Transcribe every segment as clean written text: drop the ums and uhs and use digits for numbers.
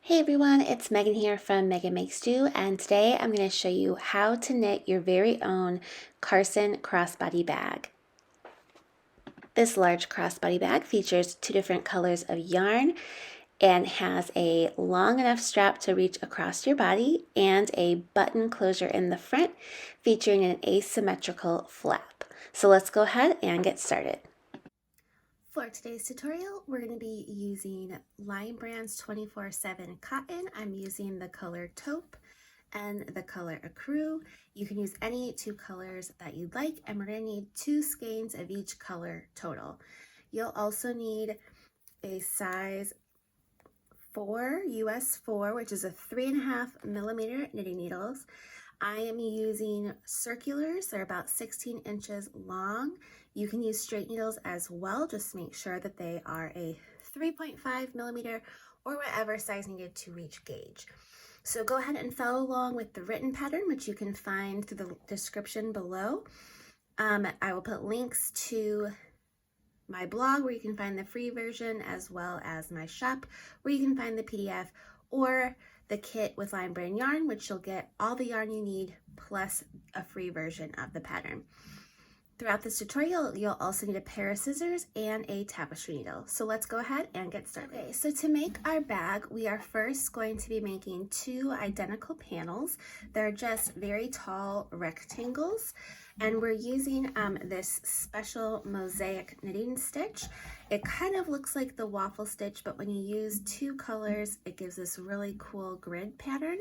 Hey everyone, it's Megan here from Meghan Makes Do, and today I'm going to show you how to knit your very own Carson Crossbody bag. This large crossbody bag features two different colors of yarn and has a long enough strap to reach across your body and a button closure in the front featuring an asymmetrical flap. So let's go ahead and get started. For today's tutorial, we're going to be using Lion Brand's 24/7 cotton. I'm using the color Taupe and the color Ecru. You can use any two colors that you'd like, and we're going to need 2 skeins of each color total. You'll also need a size 4, US 4, which is a 3.5 millimeter knitting needles. I am using circulars. They're about 16 inches long. You can use straight needles as well. Just make sure that they are a 3.5 millimeter or whatever size needed to each gauge. So go ahead and follow along with the written pattern, which you can find through the description below. I will put links to my blog where you can find the free version, as well as my shop where you can find the PDF or the kit with Lion Brand yarn, which you'll get all the yarn you need plus a free version of the pattern. Throughout this tutorial, you'll also need a pair of scissors and a tapestry needle. So let's go ahead and get started. Okay, so to make our bag, we are first going to be making 2 identical panels. They're just very tall rectangles, and we're using this special mosaic knitting stitch. It kind of looks like the waffle stitch, but when you use 2 colors, it gives this really cool grid pattern.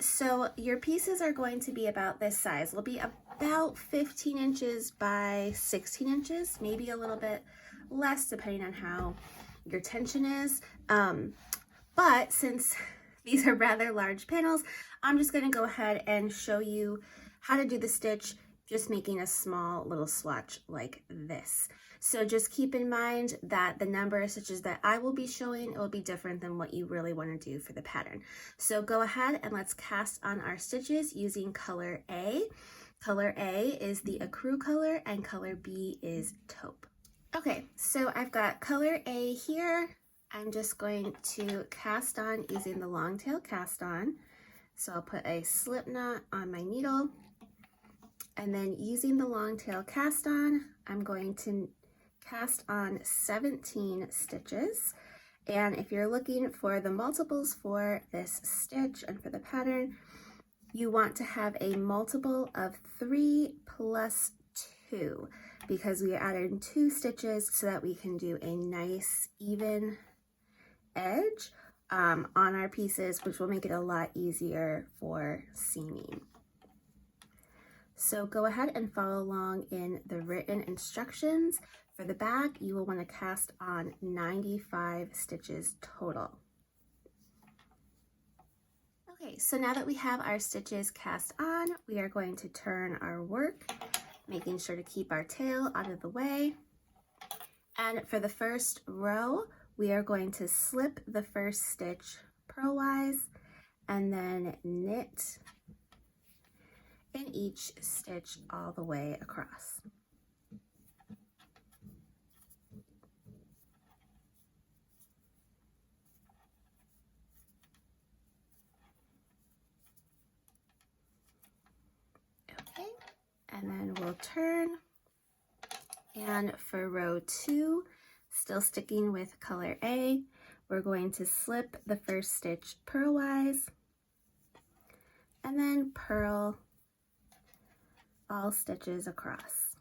So your pieces are going to be about this size. It'll be about 15 inches by 16 inches, maybe a little bit less depending on how your tension is. But since these are rather large panels, I'm just going to go ahead and show you how to do the stitch, just making a small little swatch like this. So just keep in mind that the number of stitches that I will be showing, it will be different than what you really want to do for the pattern. So go ahead and let's cast on our stitches using color A. Color A is the Ecru color and color B is Taupe. Okay, so I've got color A here. I'm just going to cast on using the long tail cast on. So I'll put a slip knot on my needle, and then using the long tail cast on, I'm going to cast on 17 stitches. And if you're looking for the multiples for this stitch and for the pattern, you want to have a multiple of 3 plus 2, because we added 2 stitches so that we can do a nice even edge on our pieces, which will make it a lot easier for seaming. So go ahead and follow along in the written instructions. For the bag, you will want to cast on 95 stitches total. Okay, so now that we have our stitches cast on, we are going to turn our work, making sure to keep our tail out of the way. And for the first row, we are going to slip the first stitch purlwise and then knit in each stitch all the way across. Okay, and then we'll turn, and for row 2, still sticking with color A, we're going to slip the first stitch purlwise and then purl all stitches across.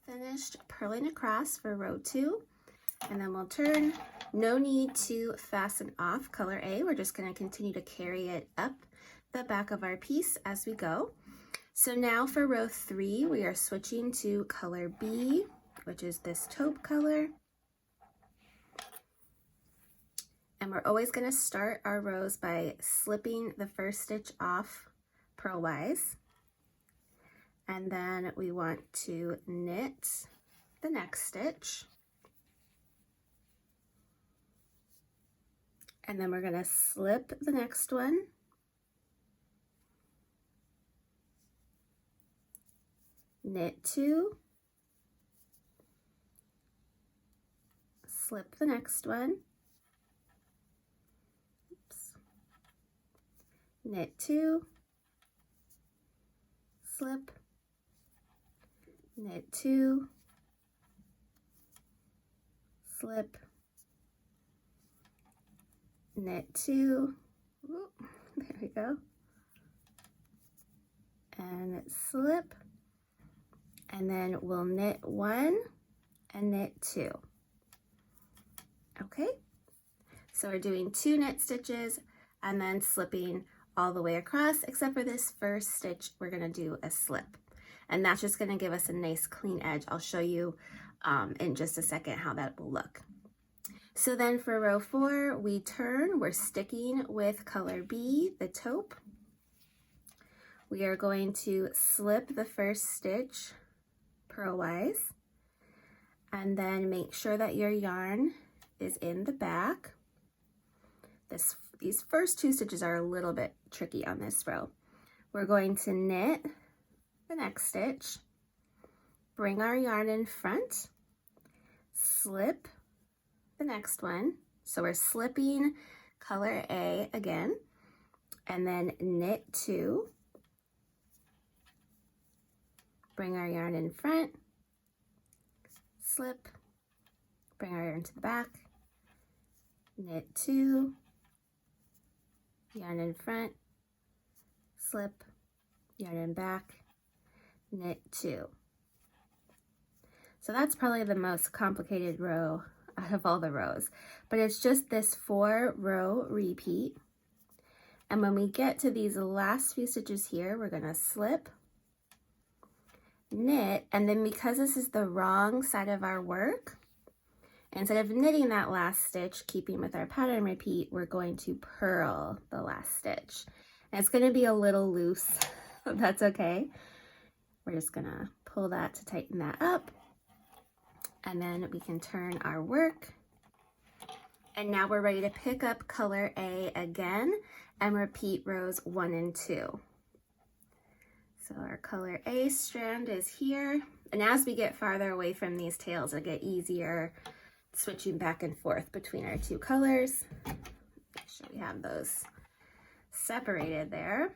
Finished purling across for row 2, and then we'll turn. No need to fasten off color A. We're just going to continue to carry it up the back of our piece as we go. So now for row 3, we are switching to color B, which is this taupe color. And we're always going to start our rows by slipping the first stitch off purlwise. And then we want to knit the next stitch. And then we're going to slip the next one, knit 2, slip the next one, oops, knit 2, slip, knit 2, slip, knit 2, ooh, there we go, and slip, and then we'll knit 1 and knit 2. Okay, so we're doing 2 knit stitches and then slipping all the way across, except for this first stitch we're going to do a slip, and that's just going to give us a nice clean edge. I'll show you in just a second how that will look. So then for row 4 we turn, we're sticking with color B, the taupe. We are going to slip the first stitch purlwise, and then make sure that your yarn is in the back. These first 2 stitches are a little bit tricky on this row. We're going to knit the next stitch, bring our yarn in front, slip the next one. So we're slipping color A again, and then knit 2, bring our yarn in front, slip, bring our yarn to the back, knit 2, yarn in front, slip, yarn in back, knit 2. So that's probably the most complicated row out of all the rows, but it's just this 4-row repeat. And when we get to these last few stitches here, we're going to slip, knit, and then because this is the wrong side of our work, instead of knitting that last stitch, keeping with our pattern repeat, we're going to purl the last stitch. And it's going to be a little loose, but that's okay. We're just going to pull that to tighten that up, and then we can turn our work. And now we're ready to pick up color A again and repeat rows 1 and 2. So our color A strand is here, and as we get farther away from these tails, it'll get easier switching back and forth between our 2 colors. Make sure we have those separated there.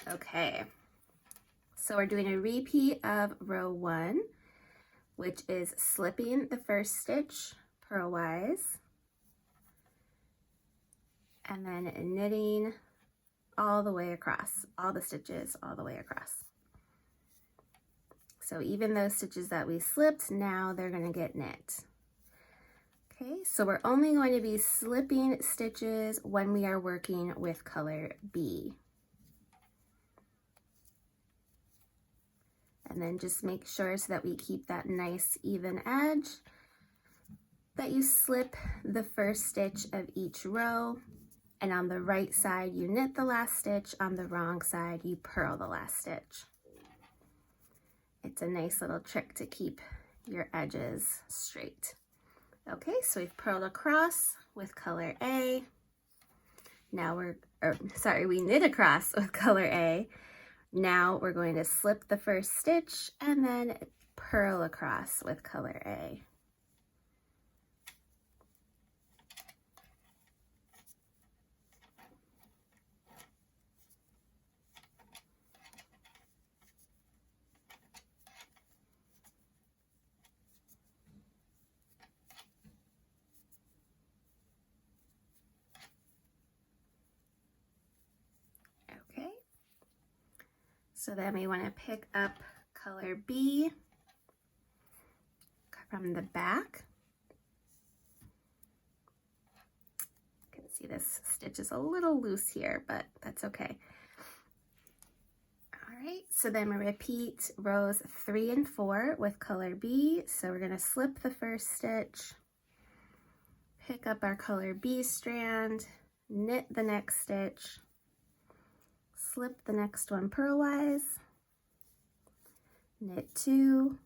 Okay, so we're doing a repeat of row 1, which is slipping the first stitch purlwise, and then knitting all the way across, all the stitches all the way across. So even those stitches that we slipped, now they're going to get knit. Okay, so we're only going to be slipping stitches when we are working with color B. And then just make sure so that we keep that nice even edge that you slip the first stitch of each row, and on the right side you knit the last stitch, on the wrong side you purl the last stitch. It's a nice little trick to keep your edges straight. Okay, so we've purled across with color A. Now we knit across with color A. Now we're going to slip the first stitch and then purl across with color A. Okay, so then we want to pick up color B from the back. You can see this stitch is a little loose here, but that's okay. All right, so then we repeat rows 3 and 4 with color B. So we're going to slip the first stitch, pick up our color B strand, knit the next stitch, slip the next one purlwise, knit 2,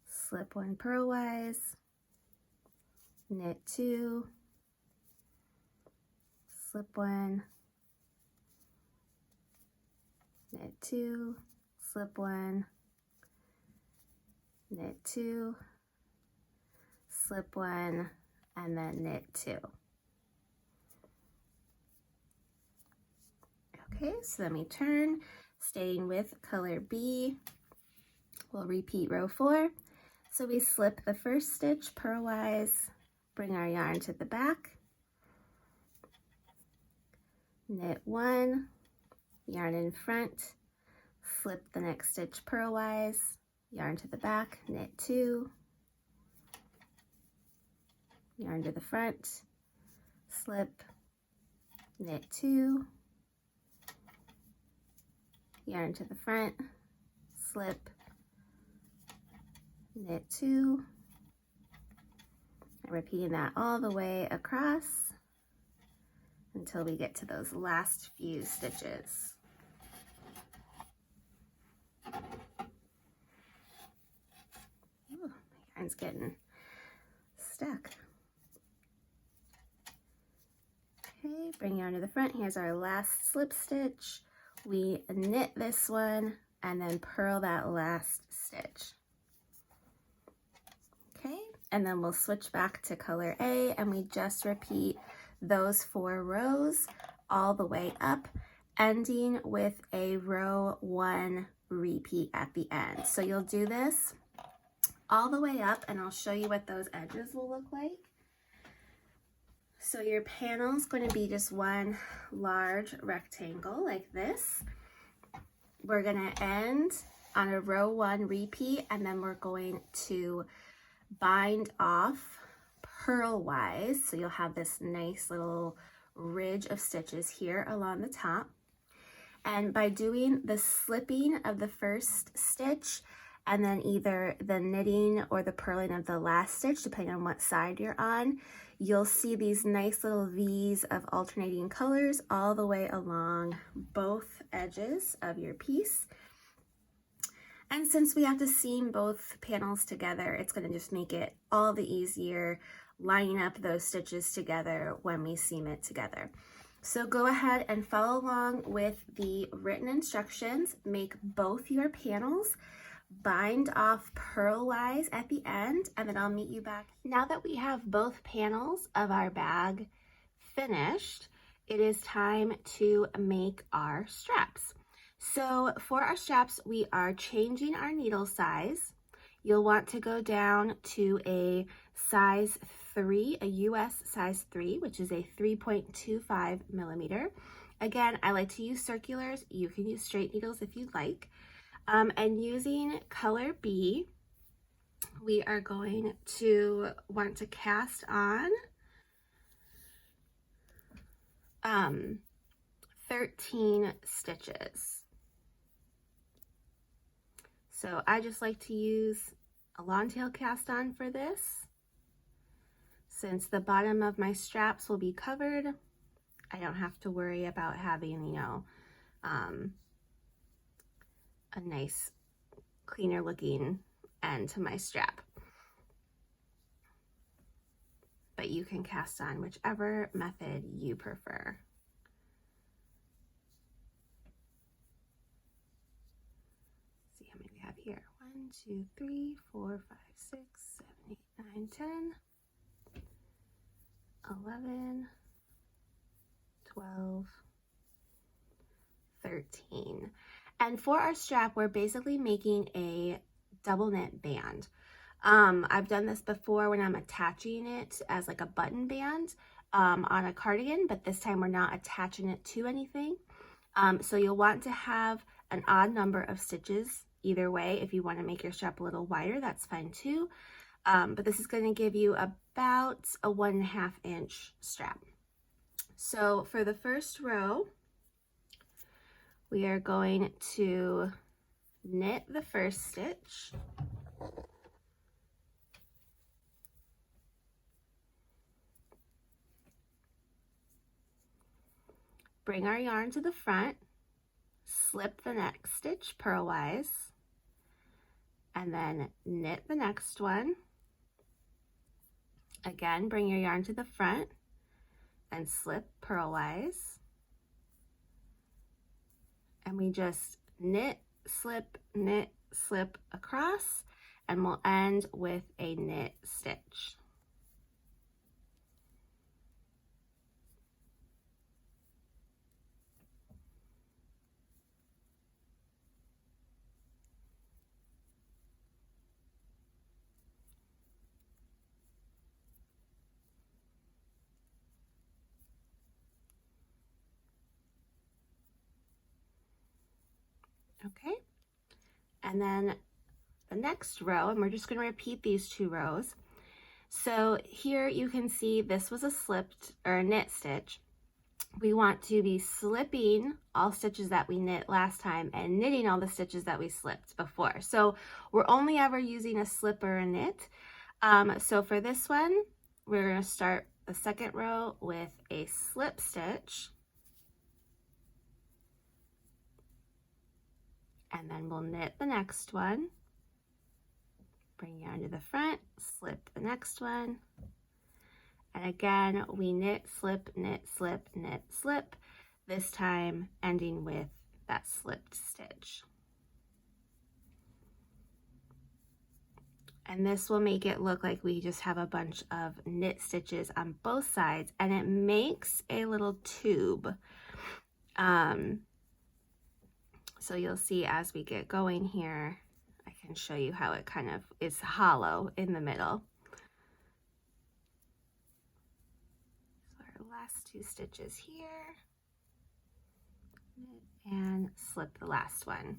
slip 1 purlwise, knit 2, slip 1, knit 2, slip 1, knit 2, slip one, and then knit two. Okay, so then we turn, staying with color B. We'll repeat row 4. So we slip the first stitch purlwise, bring our yarn to the back, knit 1, yarn in front, slip the next stitch purlwise, yarn to the back, knit 2, yarn to the front, slip, knit 2, yarn to the front, slip, knit 2, and repeating that all the way across until we get to those last few stitches. Ooh, my yarn's getting stuck. Okay, bring yarn to the front. Here's our last slip stitch. We knit this one and then purl that last stitch. Okay, and then we'll switch back to color A, and we just repeat those 4 rows all the way up, ending with a row 1 repeat at the end. So you'll do this all the way up, and I'll show you what those edges will look like. So your panel is going to be just one large rectangle like this. We're going to end on a row 1 repeat, and then we're going to bind off purlwise. So you'll have this nice little ridge of stitches here along the top. And by doing the slipping of the first stitch and then either the knitting or the purling of the last stitch, depending on what side you're on, you'll see these nice little V's of alternating colors all the way along both edges of your piece. And since we have to seam both panels together, it's going to just make it all the easier lining up those stitches together when we seam it together. So go ahead and follow along with the written instructions. Make both your panels, bind off purlwise at the end, and then I'll meet you back. Now that we have both panels of our bag finished, it is time to make our straps. So for our straps, we are changing our needle size. You'll want to go down to a size 3, a US size 3, which is a 3.25 millimeter. Again, I like to use circulars. You can use straight needles if you'd like. And using color B, we are going to want to cast on 13 stitches. So I just like to use a long tail cast on for this. Since the bottom of my straps will be covered, I don't have to worry about having, a nice cleaner looking end to my strap. But you can cast on whichever method you prefer. Let's see how many we have here. 1, 2, 3, 4, 5, 6, 7, 8, 9, 10, 11, 12, 13. And for our strap, we're basically making a double knit band. I've done this before when I'm attaching it as like a button band on a cardigan, but this time we're not attaching it to anything. So you'll want to have an odd number of stitches either way. If you want to make your strap a little wider, that's fine too. But this is going to give you about a 1.5 inch strap. So for the first row, we are going to knit the first stitch. Bring our yarn to the front, slip the next stitch purlwise, and then knit the next one. Again, bring your yarn to the front and slip purlwise. And we just knit, slip across, and we'll end with a knit stitch. Okay, and then the next row, and we're just going to repeat these 2 rows. So here you can see this was a slipped or a knit stitch. We want to be slipping all stitches that we knit last time and knitting all the stitches that we slipped before. So we're only ever using a slip or a knit. So for this one, we're going to start the second row with a slip stitch. And then we'll knit the next one. Bring yarn to the front, slip the next one. And again, we knit, slip, knit, slip, knit, slip, this time ending with that slipped stitch. And this will make it look like we just have a bunch of knit stitches on both sides, and it makes a little tube. So you'll see as we get going here, I can show you how it kind of is hollow in the middle. Last 2 stitches here, and slip the last one.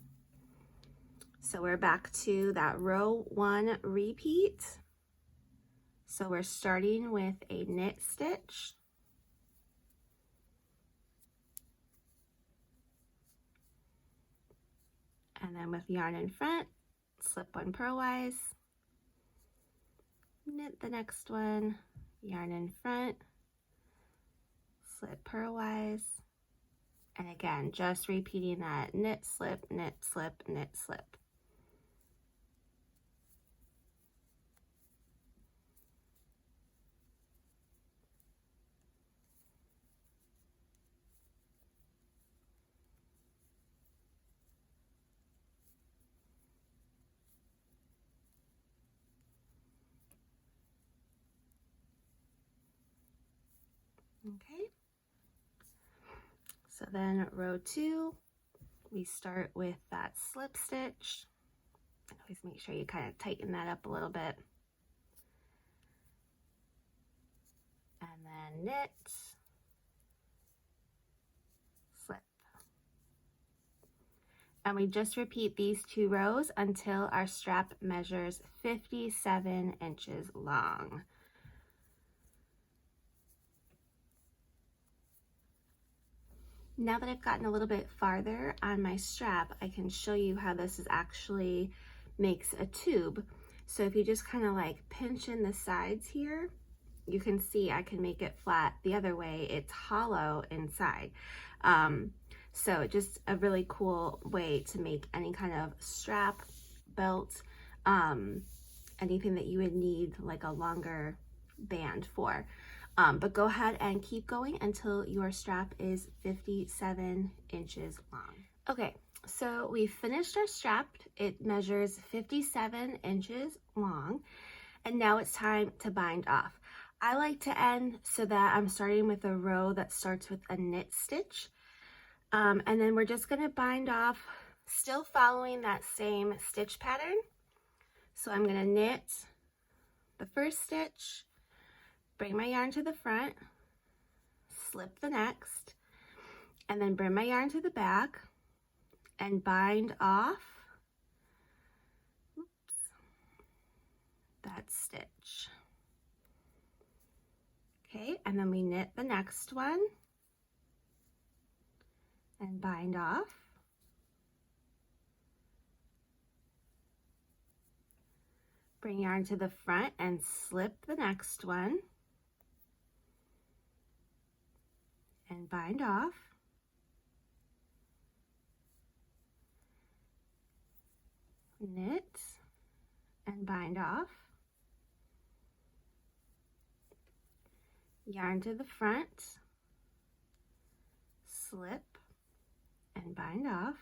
So we're back to that row 1 repeat. So we're starting with a knit stitch, and then with yarn in front, slip 1 purlwise, knit the next one, yarn in front, slip purlwise, and again just repeating that knit, slip, knit, slip, knit, slip. Okay, so then row 2, we start with that slip stitch. Always make sure you kind of tighten that up a little bit. And then knit, slip. And we just repeat these 2 rows until our strap measures 57 inches long. Now that I've gotten a little bit farther on my strap, I can show you how this is actually makes a tube. So if you just kind of like pinch in the sides here, you can see I can make it flat the other way. It's hollow inside. So just a really cool way to make any kind of strap, belt, anything that you would need like a longer band for. But go ahead and keep going until your strap is 57 inches long. Okay, so we finished our strap. It measures 57 inches long, and now it's time to bind off. I like to end so that I'm starting with a row that starts with a knit stitch. And then we're just gonna bind off, still following that same stitch pattern. So I'm gonna knit the first stitch, bring my yarn to the front, slip the next, and then bring my yarn to the back and bind off that stitch. Okay, and then we knit the next one and bind off. Bring yarn to the front and slip the next one and bind off. Knit and bind off. Yarn to the front, slip and bind off.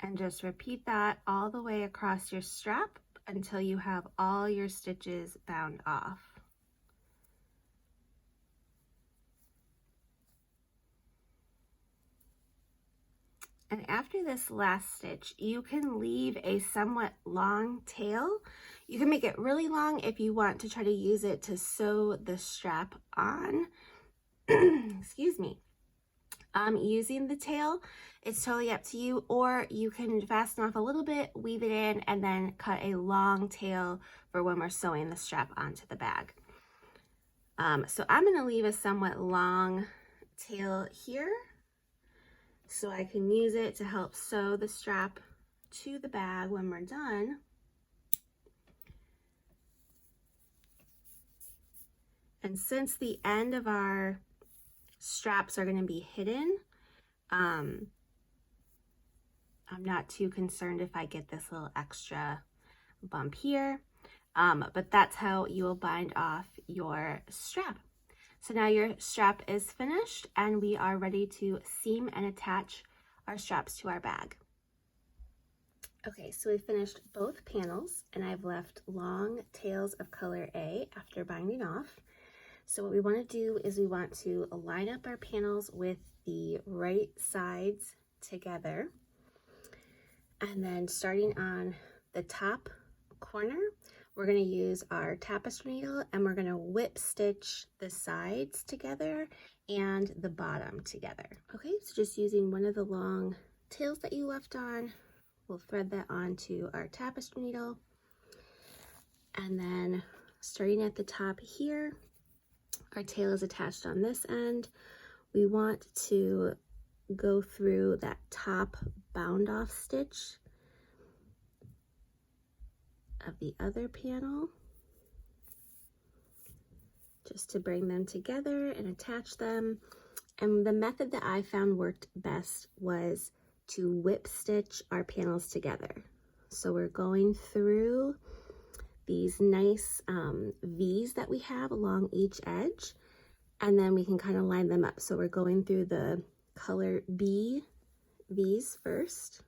And just repeat that all the way across your strap until you have all your stitches bound off. And after this last stitch, you can leave a somewhat long tail. You can make it really long if you want to try to use it to sew the strap on. Excuse me. using the tail. It's totally up to you, or you can fasten off a little bit, weave it in, and then cut a long tail for when we're sewing the strap onto the bag. So I'm going to leave a somewhat long tail here so I can use it to help sew the strap to the bag when we're done. And since the end of our straps are going to be hidden, I'm not too concerned if I get this little extra bump here, but that's how you will bind off your strap. So now your strap is finished and we are ready to seam and attach our straps to our bag. Okay, so we finished both panels and I've left long tails of color A after binding off. So what we want to do is we want to line up our panels with the right sides together. And then starting on the top corner, we're going to use our tapestry needle and we're going to whip stitch the sides together and the bottom together. Okay, so just using one of the long tails that you left on, we'll thread that onto our tapestry needle. And then starting at the top here, our tail is attached on this end. We want to go through that top bound off stitch of the other panel just to bring them together and attach them. And the method that I found worked best was to whip stitch our panels together. So we're going through these nice V's that we have along each edge, and then we can kind of line them up. So we're going through the color B V's first.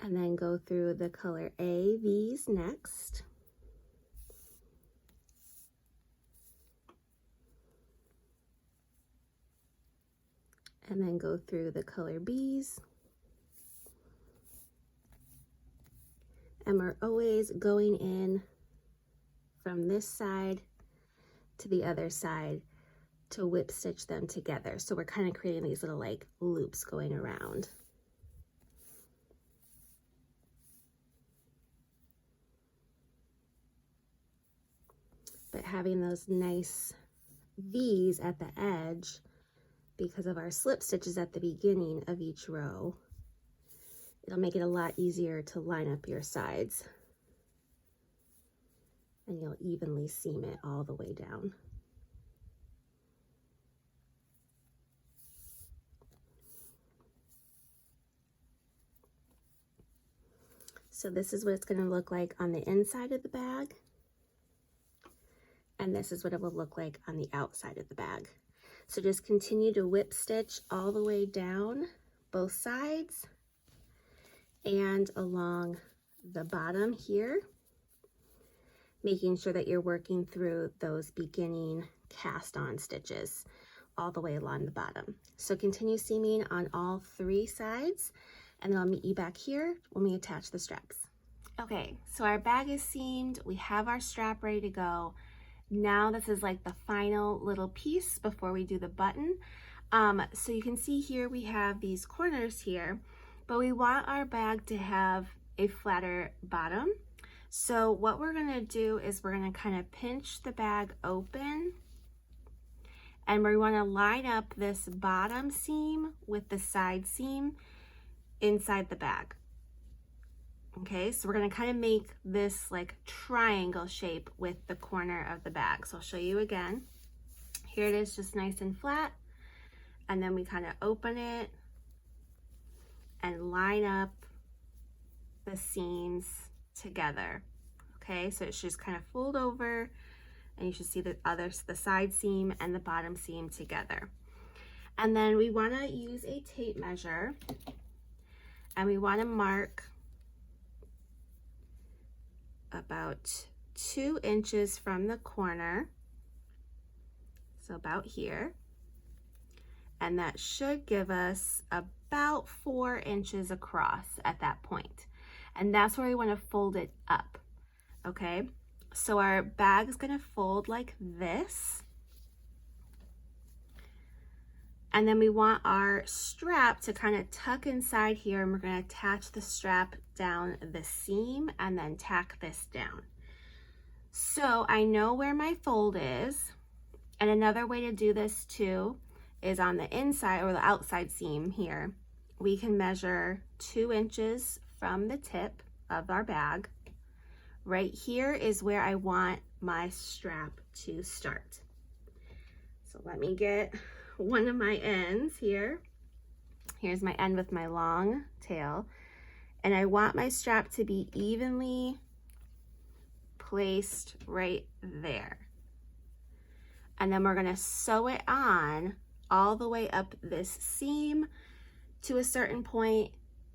And then go through the color A V's next. And then go through the color B's. And we're always going in from this side to the other side to whip stitch them together. So we're kind of creating these little like loops going around. But having those nice V's at the edge because of our slip stitches at the beginning of each row, it'll make it a lot easier to line up your sides. And you'll evenly seam it all the way down. So this is what it's going to look like on the inside of the bag. And this is what it will look like on the outside of the bag. So just continue to whip stitch all the way down both sides and along the bottom here, making sure that you're working through those beginning cast on stitches all the way along the bottom. So continue seaming on all three sides, and then I'll meet you back here when we attach the straps. Okay, so our bag is seamed, we have our strap ready to go. Now this is like the final little piece before we do the button. So you can see here we have these corners here, but we want our bag to have a flatter bottom. So what we're gonna do is we're gonna kind of pinch the bag open, and we wanna line up this bottom seam with the side seam inside the bag. Okay, so we're gonna kind of make this like triangle shape with the corner of the bag. So I'll show you again. Here it is, just nice and flat. And then we kind of open it and line up the seams together. Okay, so it should just kind of fold over and you should see the side seam and the bottom seam together. And then we wanna use a tape measure and we wanna mark about 2 inches from the corner, so about here, and that should give us about 4 inches across at that point, and that's where we want to fold it up. Okay, So our bag is going to fold like this. And then we want our strap to kind of tuck inside here, and we're going to attach the strap down the seam and then tack this down. So I know where my fold is. And another way to do this too is on the inside or the outside seam here. We can measure 2 inches from the tip of our bag. Right here is where I want my strap to start. So let me get one of my ends here. Here's my end with my long tail. And I want my strap to be evenly placed right there. And then we're gonna sew it on all the way up this seam to a certain point,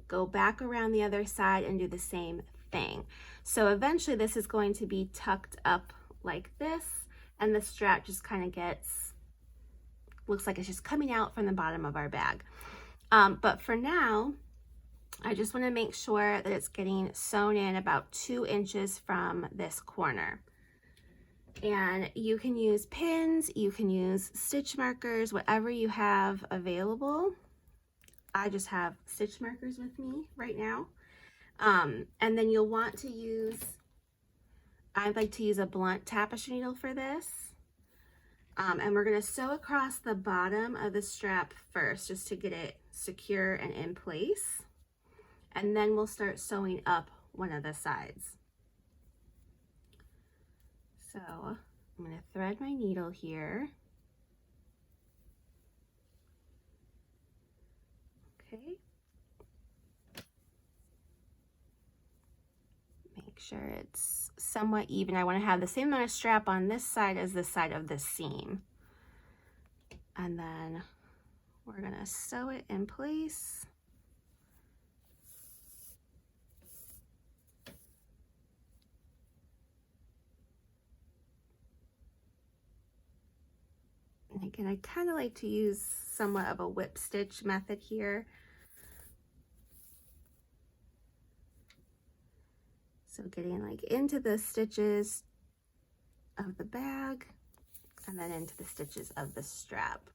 go back around the other side and do the same thing. So eventually this is going to be tucked up like this, and the strap just kind of looks like it's just coming out from the bottom of our bag. But for now, I just want to make sure that it's getting sewn in about 2 inches from this corner. And you can use pins, you can use stitch markers, whatever you have available. I just have stitch markers with me right now. And then you'll want to use, I'd like to use a blunt tapestry needle for this. And we're going to sew across the bottom of the strap first, just to get it secure and in place. And then we'll start sewing up one of the sides. So I'm going to thread my needle here. Okay. Make sure it's somewhat even. I want to have the same amount of strap on this side as this side of the seam. And then we're going to sew it in place. And again, I kind of like to use somewhat of a whip stitch method here. So getting like into the stitches of the bag and then into the stitches of the strap.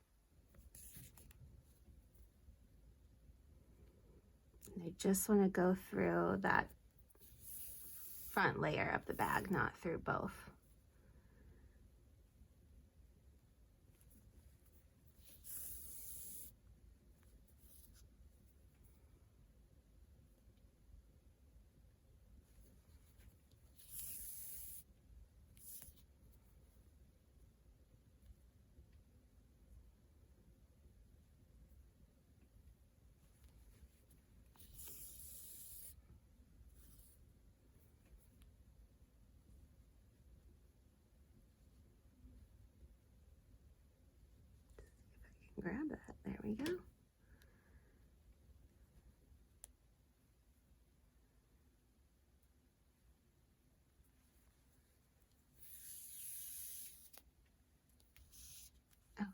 And I just want to go through that front layer of the bag, not through both. Grab that, there we go. Okay,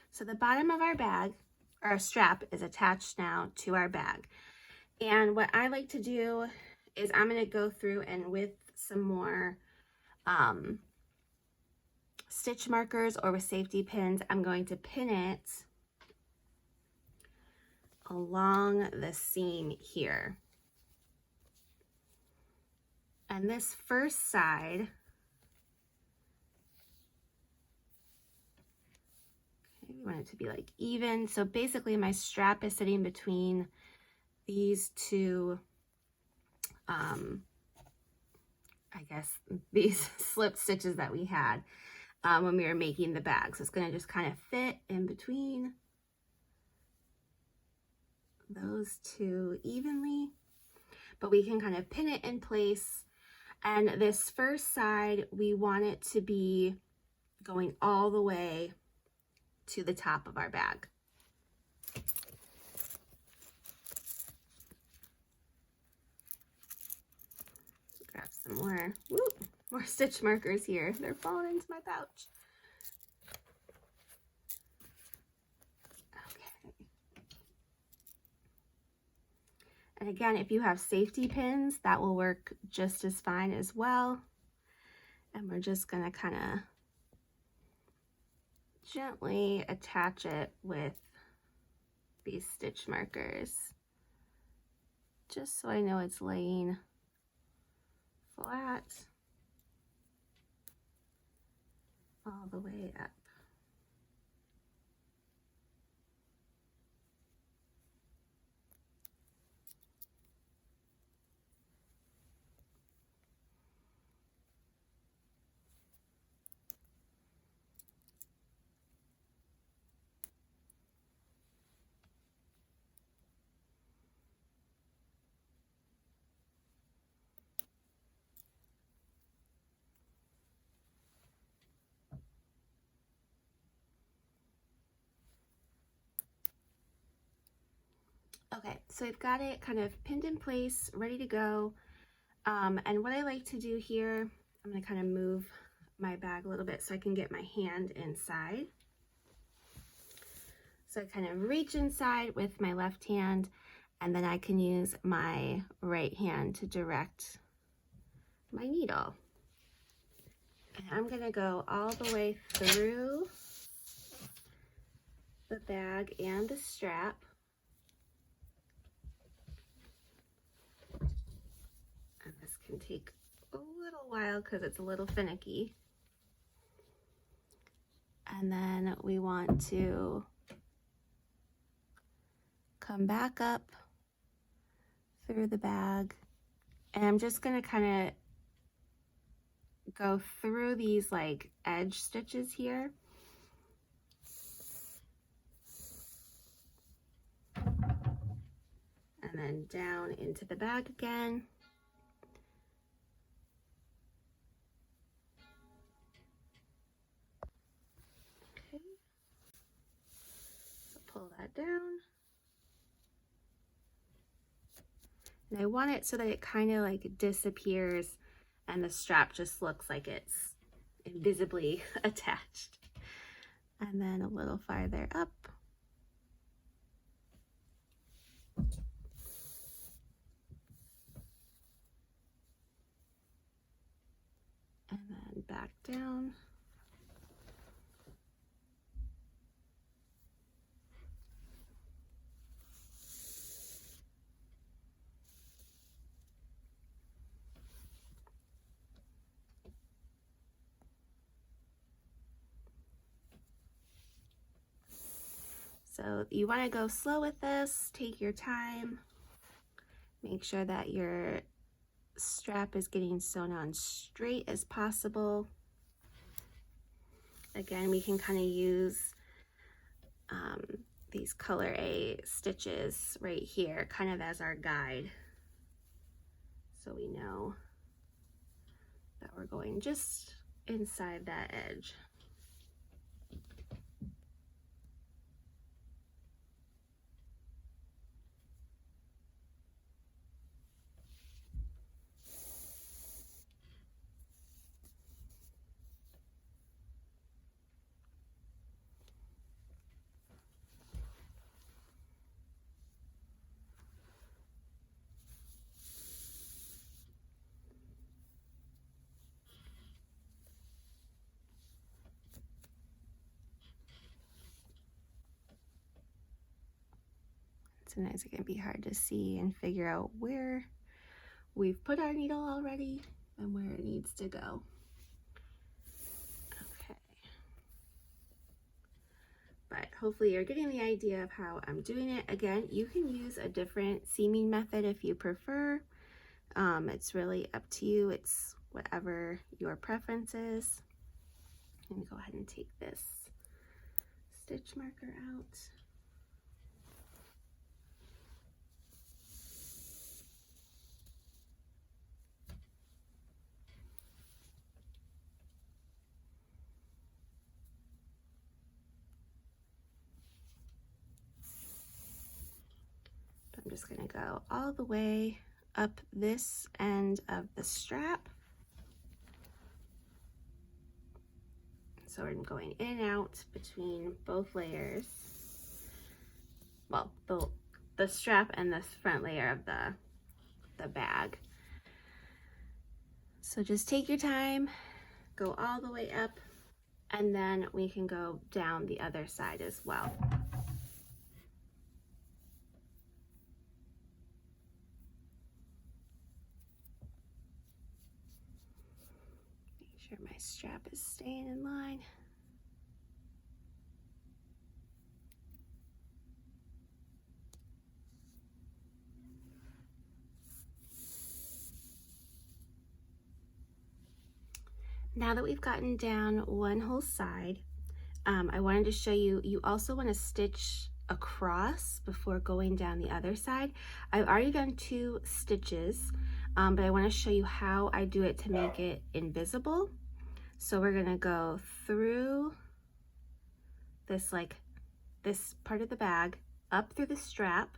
so the bottom of our bag, or our strap, is attached now to our bag. And what I like to do is I'm going to go through and with some more stitch markers or with safety pins, I'm going to pin it along the seam here. And this first side, okay, we want it to be like even. So basically my strap is sitting between these two, I guess these slip stitches that we had when we were making the bag. So it's going to just kind of fit in between those two evenly, but we can kind of pin it in place. And this first side, we want it to be going all the way to the top of our bag. Grab some more stitch markers here. They're falling into my pouch. Okay. And again, if you have safety pins, that will work just as fine as well. And we're just gonna kind of gently attach it with these stitch markers, just so I know it's laying flat all the way up. Okay, so we've got it kind of pinned in place, ready to go. And what I like to do here, I'm gonna kind of move my bag a little bit so I can get my hand inside. So I kind of reach inside with my left hand, and then I can use my right hand to direct my needle. And I'm gonna go all the way through the bag and the strap. And this can take a little while because it's a little finicky. And then we want to come back up through the bag, and I'm just gonna kind of go through these like edge stitches here. And then down into the bag again. Okay. So pull that down. And I want it so that it kind of like disappears and the strap just looks like it's invisibly attached. And then a little farther up. And then back down. So you want to go slow with this, take your time, make sure that your strap is getting sewn on straight as possible. Again, we can kind of use these color A stitches right here kind of as our guide, so we know that we're going just inside that edge. Sometimes it can be hard to see and figure out where we've put our needle already and where it needs to go. Okay. But hopefully you're getting the idea of how I'm doing it. Again, you can use a different seaming method if you prefer. It's really up to you. It's whatever your preference is. I'm gonna go ahead and take this stitch marker out. I'm just gonna go all the way up this end of the strap. So I'm going in and out between both layers. Well, the strap and the front layer of the bag. So just take your time, go all the way up, and then we can go down the other side as well. Make sure my strap is staying in line. Now that we've gotten down one whole side, I wanted to show you, you also want to stitch across before going down the other side. I've already done 2 stitches, but I want to show you how I do it to make it invisible. So we're going to go through this, like this part of the bag, up through the strap,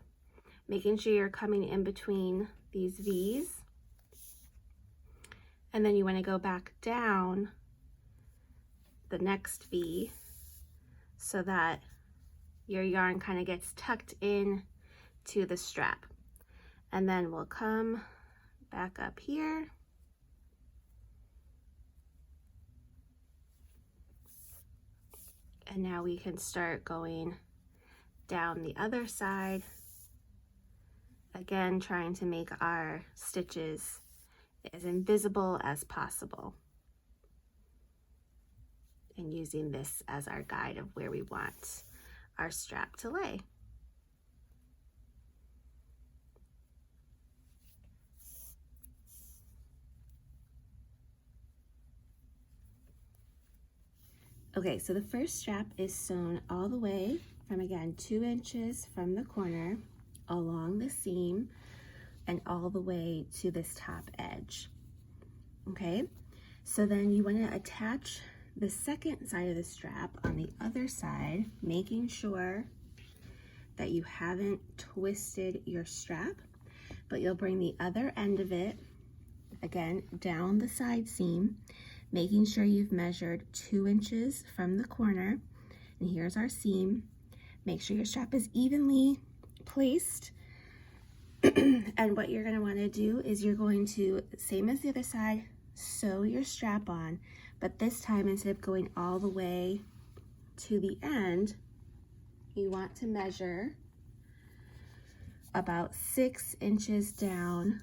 making sure you're coming in between these V's. And then you want to go back down the next V so that your yarn kind of gets tucked in to the strap. And then we'll come back up here. And now we can start going down the other side. Again, trying to make our stitches as invisible as possible, and using this as our guide of where we want our strap to lay. Okay, so the first strap is sewn all the way from, again, 2 inches from the corner along the seam and all the way to this top edge. Okay, so then you want to attach the second side of the strap on the other side, making sure that you haven't twisted your strap, but you'll bring the other end of it, again, down the side seam, making sure you've measured 2 inches from the corner. And here's our seam. Make sure your strap is evenly placed. And what you're going to want to do is you're going to, same as the other side, sew your strap on, but this time, instead of going all the way to the end, you want to measure about 6 inches down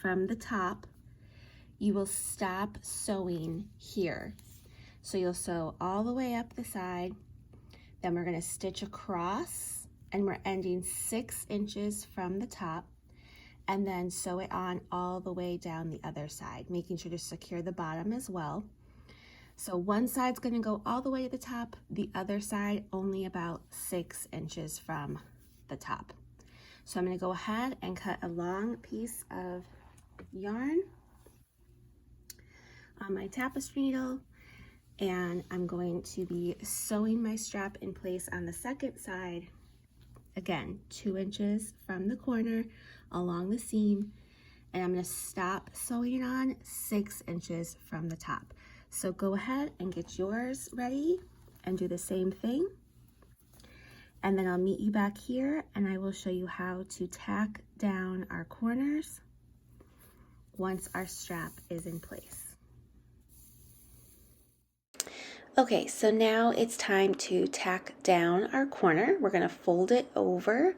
from the top. You will stop sewing here. So you'll sew all the way up the side, then we're going to stitch across, and we're ending 6 inches from the top, and then sew it on all the way down the other side, making sure to secure the bottom as well. So one side's going to go all the way to the top, the other side only about 6 inches from the top. So I'm going to go ahead and cut a long piece of yarn on my tapestry needle, and I'm going to be sewing my strap in place on the second side. Again, 2 inches from the corner along the seam, and I'm going to stop sewing it on 6 inches from the top. So go ahead and get yours ready and do the same thing. And then I'll meet you back here, and I will show you how to tack down our corners once our strap is in place. Okay, so now it's time to tack down our corner. We're going to fold it over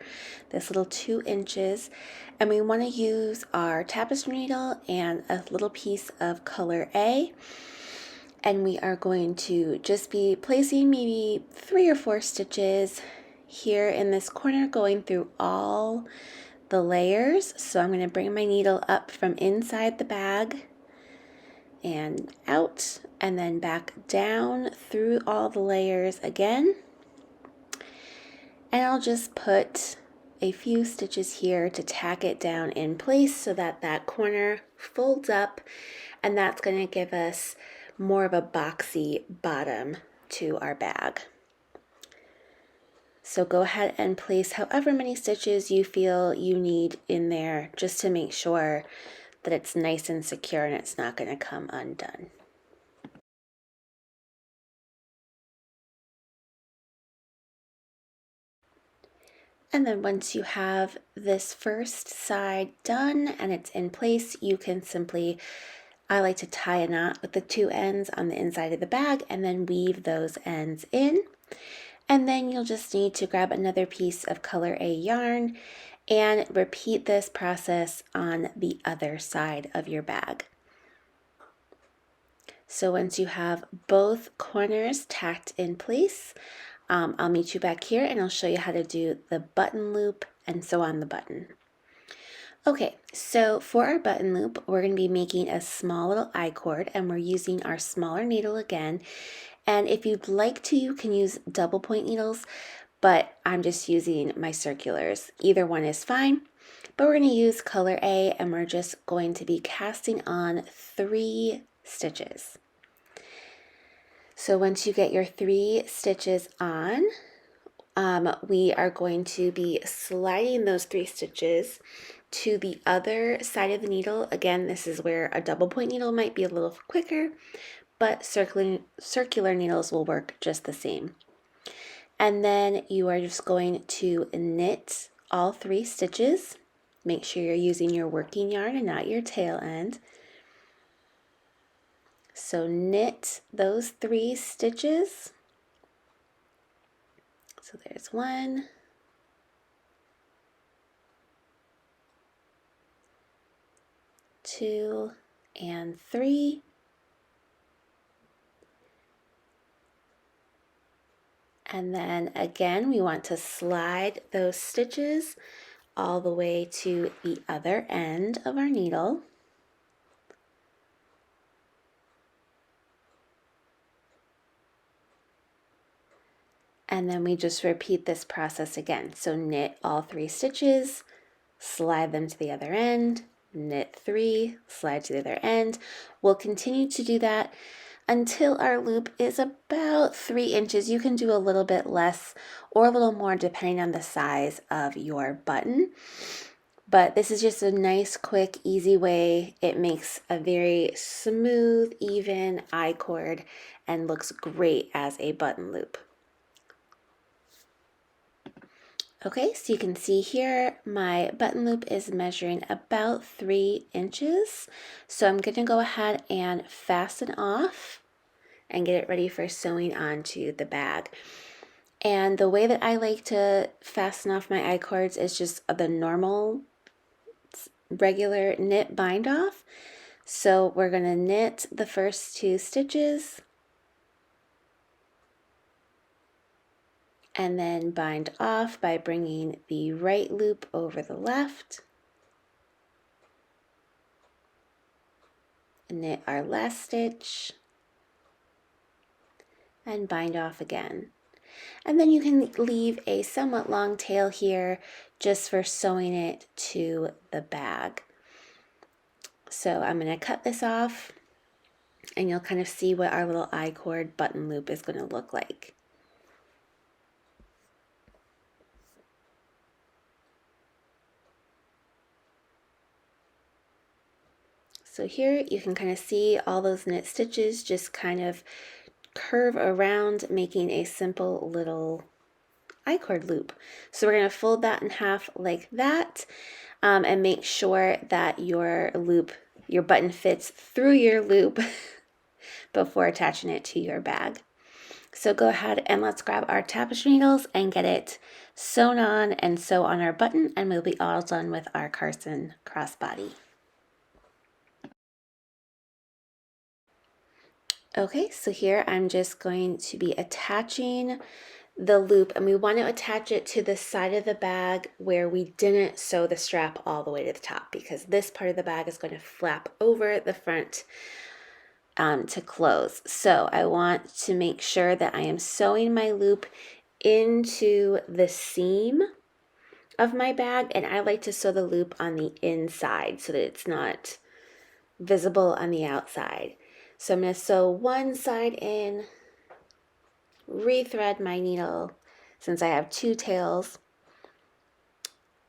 this little 2 inches, and we want to use our tapestry needle and a little piece of color A, and we are going to just be placing maybe 3 or 4 stitches here in this corner, going through all the layers. So I'm going to bring my needle up from inside the bag and out, and then back down through all the layers again. And I'll just put a few stitches here to tack it down in place so that that corner folds up, and that's going to give us more of a boxy bottom to our bag. So go ahead and place however many stitches you feel you need in there, just to make sure that it's nice and secure and it's not going to come undone. And then once you have this first side done and it's in place, you can simply I like to tie a knot with the two ends on the inside of the bag and then weave those ends in. And then you'll just need to grab another piece of color A yarn and repeat this process on the other side of your bag. So once you have both corners tacked in place, I'll meet you back here and I'll show you how to do the button loop and sew on the button. Okay, so for our button loop, we're going to be making a small little I-cord and we're using our smaller needle again. And if you'd like to, you can use double point needles, but I'm just using my circulars. Either one is fine, but we're going to use color A and we're just going to be casting on 3 stitches. So once you get your 3 stitches on, we are going to be sliding those 3 stitches to the other side of the needle. Again, this is where a double point needle might be a little quicker, but circular needles will work just the same. And then you are just going to knit all 3 stitches. Make sure you're using your working yarn and not your tail end. So knit those 3 stitches. So there's 1, 2, and 3. And then again, we want to slide those stitches all the way to the other end of our needle. And then we just repeat this process again. So knit all 3 stitches, slide them to the other end, knit 3, slide to the other end. We'll continue to do that until our loop is about 3 inches. You can do a little bit less or a little more depending on the size of your button. But this is just a nice, quick, easy way. It makes a very smooth, even I-cord and looks great as a button loop. Okay, so you can see here my button loop is measuring about 3 inches. So I'm going to go ahead and fasten off and get it ready for sewing onto the bag. And the way that I like to fasten off my I-cords is just the normal regular knit bind off. So we're going to knit the first 2 stitches and then bind off by bringing the right loop over the left. Knit our last stitch and bind off again. And then you can leave a somewhat long tail here just for sewing it to the bag. So I'm going to cut this off and you'll kind of see what our little I-cord button loop is going to look like. So here you can kind of see all those knit stitches just kind of curve around, making a simple little I-cord loop. So we're going to fold that in half like that, and make sure that your button fits through your loop before attaching it to your bag. So go ahead and let's grab our tapestry needles and get it sewn on and sew on our button, and we'll be all done with our Carson crossbody. Okay, so here I'm just going to be attaching the loop, and we want to attach it to the side of the bag where we didn't sew the strap all the way to the top, because this part of the bag is going to flap over the front to close. So I want to make sure that I am sewing my loop into the seam of my bag, and I like to sew the loop on the inside so that it's not visible on the outside. So I'm going to sew one side in, rethread my needle since I have 2 tails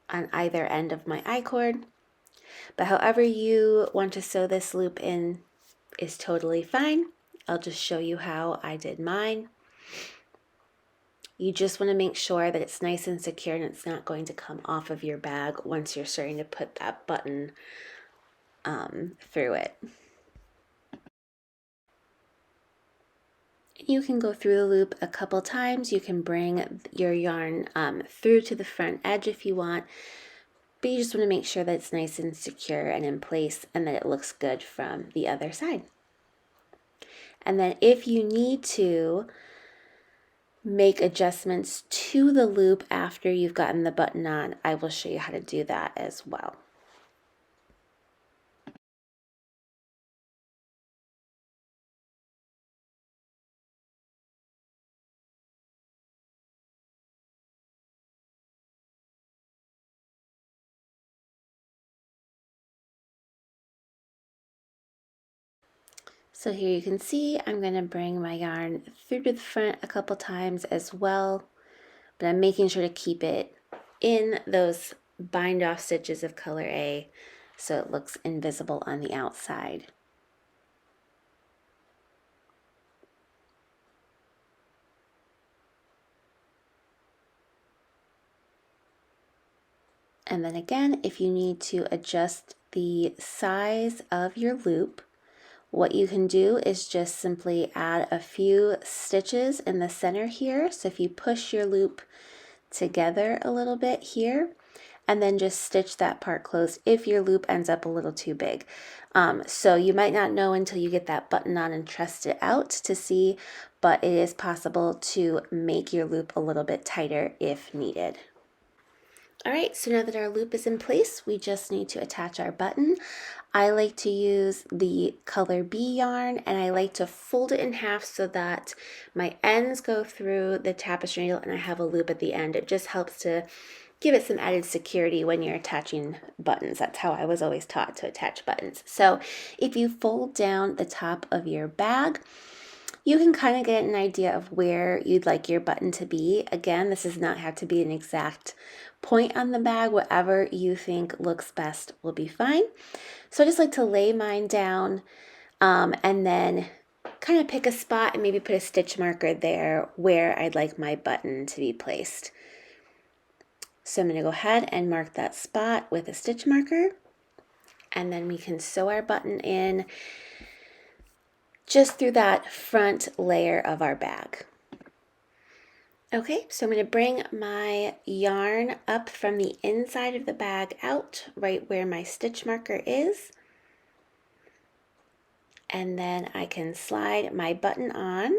on either end of my I-cord. But however you want to sew this loop in is totally fine. I'll just show you how I did mine. You just want to make sure that it's nice and secure and it's not going to come off of your bag once you're starting to put that button through it. You can go through the loop a couple times. You can bring your yarn through to the front edge if you want, but you just want to make sure that it's nice and secure and in place and that it looks good from the other side. And then if you need to make adjustments to the loop after you've gotten the button on, I will show you how to do that as well. So here you can see I'm going to bring my yarn through to the front a couple times as well, but I'm making sure to keep it in those bind off stitches of color A so it looks invisible on the outside. And then again, if you need to adjust the size of your loop, what you can do is just simply add a few stitches in the center here. So if you push your loop together a little bit here, and then just stitch that part closed if your loop ends up a little too big. So you might not know until you get that button on and test it out to see, but it is possible to make your loop a little bit tighter if needed. All right, so now that our loop is in place, we just need to attach our button. I like to use the color B yarn, and I like to fold it in half so that my ends go through the tapestry needle and I have a loop at the end. It just helps to give it some added security when you're attaching buttons. That's how I was always taught to attach buttons. So if you fold down the top of your bag, you can kind of get an idea of where you'd like your button to be. Again, this does not have to be an exact point on the bag. Whatever you think looks best will be fine. So I just like to lay mine down and then kind of pick a spot and maybe put a stitch marker there where I'd like my button to be placed. So I'm going to go ahead and mark that spot with a stitch marker, and then we can sew our button in just through that front layer of our bag. Okay, so I'm going to bring my yarn up from the inside of the bag out right where my stitch marker is. And then I can slide my button on.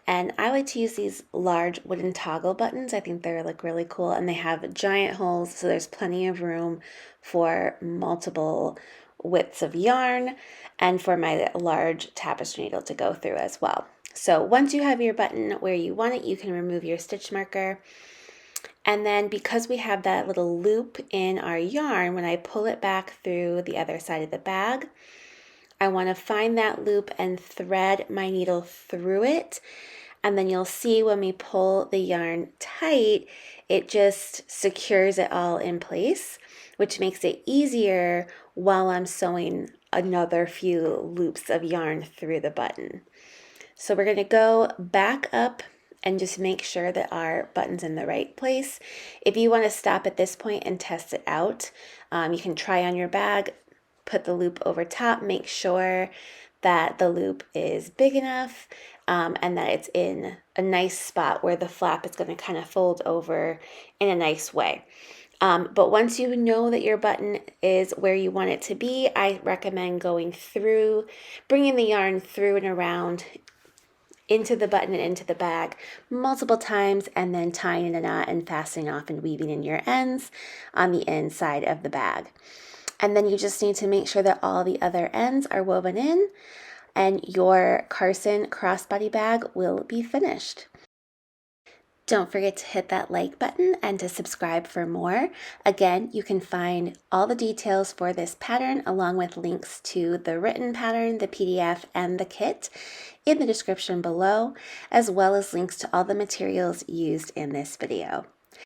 And I like to use these large wooden toggle buttons. I think they look really cool, and they have giant holes, so there's plenty of room for multiple widths of yarn and for my large tapestry needle to go through as well. So once you have your button where you want it, you can remove your stitch marker. And then because we have that little loop in our yarn, when I pull it back through the other side of the bag, I want to find that loop and thread my needle through it. And then you'll see when we pull the yarn tight, it just secures it all in place, which makes it easier while I'm sewing another few loops of yarn through the button. So we're going to go back up and just make sure that our button's in the right place. If you want to stop at this point and test it out, you can try on your bag, put the loop over top, make sure that the loop is big enough and that it's in a nice spot where the flap is going to kind of fold over in a nice way. But once you know that your button is where you want it to be, I recommend going through, bringing the yarn through and around into the button and into the bag multiple times, and then tying in a knot and fastening off and weaving in your ends on the inside of the bag. And then you just need to make sure that all the other ends are woven in, and your Carson Crossbody bag will be finished. Don't forget to hit that like button and to subscribe for more. Again, you can find all the details for this pattern along with links to the written pattern, the PDF, and the kit in the description below, as well as links to all the materials used in this video.